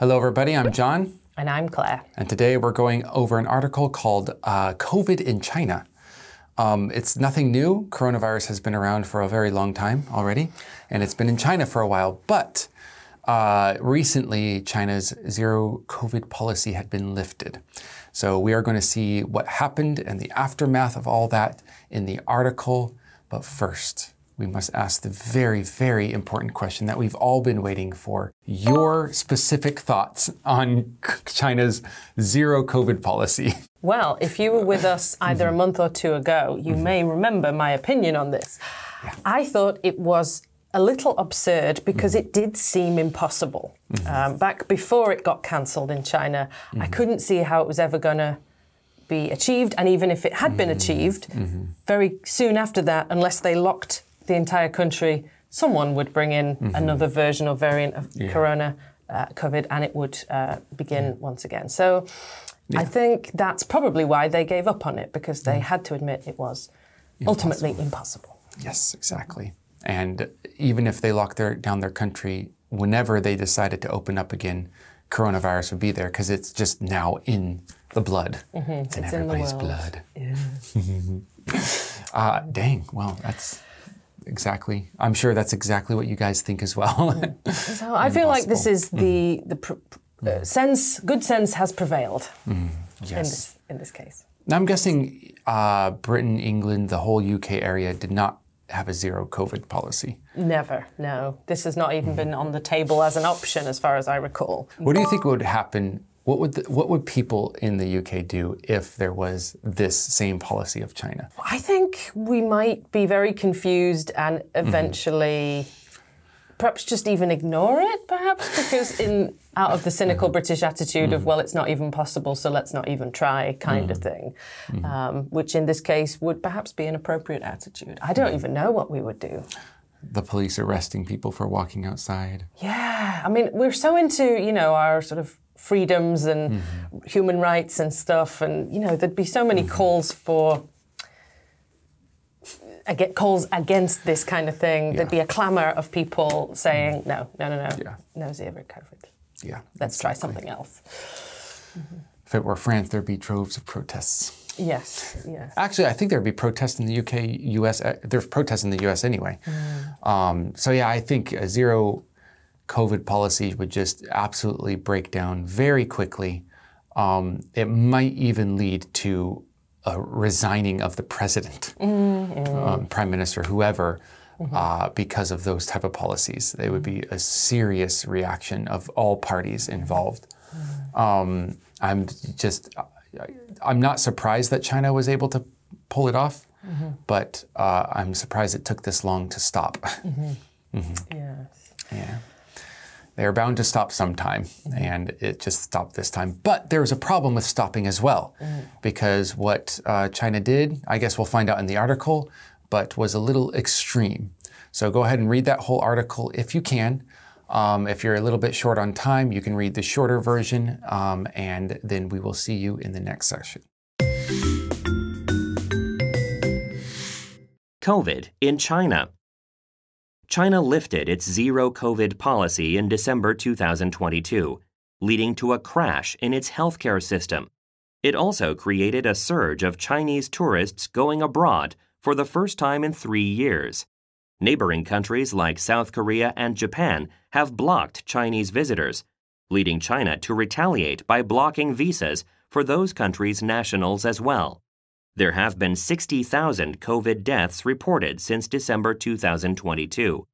Hello everybody, I'm John. And I'm Claire. And today we're going over an article called COVID in China. It's nothing new. Coronavirus has been around for a very long time already, and it's been in China for a while. But recently, China's zero COVID policy had been lifted. So we are going to see what happened and the aftermath of all that in the article. But first, we must ask the very, very important question that we've all been waiting for. Your specific thoughts on China's zero COVID policy. Well, if you were with us either a month or two ago, you may remember my opinion on this. Yeah. I thought it was a little absurd because it did seem impossible. Back before it got cancelled in China, I couldn't see how it was ever going to be achieved. And even if it had been achieved, very soon after that, unless they locked the entire country, someone would bring in another version or variant of Corona, COVID, and it would begin once again. So I think that's probably why they gave up on it, because they had to admit it was ultimately impossible. Yes, exactly. And even if they locked down their country, whenever they decided to open up again, coronavirus would be there because it's just now in the blood. It's in everybody's blood. Yeah. Dang, well, that's exactly, I'm sure that's exactly what you guys think as well. So I feel like this is the good sense has prevailed in this case. Now I'm guessing Britain, England, the whole UK area did not have a zero COVID policy. Never, no. This has not even been on the table as an option as far as I recall. What do you think would happen? What would people in the UK do if there was this same policy of China? I think we might be very confused and eventually perhaps just even ignore it, perhaps, because out of the cynical British attitude of, well, it's not even possible, so let's not even try kind of thing, which in this case would perhaps be an appropriate attitude. I don't even know what we would do. The police arresting people for walking outside. Yeah, I mean, we're so into, our sort of freedoms and human rights and stuff, and, there'd be so many calls against this kind of thing. There'd be a clamour of people saying, no zero COVID. Yeah, let's try something else. If it were France, there'd be droves of protests. Yes. Actually, I think there'd be protests in the UK, US. There's protests in the US anyway. So yeah, I think a zero COVID policy would just absolutely break down very quickly. It might even lead to a resigning of the president, prime minister, whoever, because of those type of policies. They would be a serious reaction of all parties involved. I'm not surprised that China was able to pull it off, but I'm surprised it took this long to stop. Yes. Yeah. They are bound to stop sometime, and it just stopped this time. But there's a problem with stopping as well, because what China did, I guess we'll find out in the article, but was a little extreme. So go ahead and read that whole article if you can. If you're a little bit short on time, you can read the shorter version, and then we will see you in the next session. COVID in China. China lifted its zero COVID policy in December 2022, leading to a crash in its healthcare system. It also created a surge of Chinese tourists going abroad for the first time in 3 years. Neighboring countries like South Korea and Japan have blocked Chinese visitors, leading China to retaliate by blocking visas for those countries' nationals as well. There have been 60,000 COVID deaths reported since December 2022,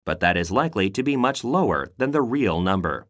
but that is likely to be much lower than the real number.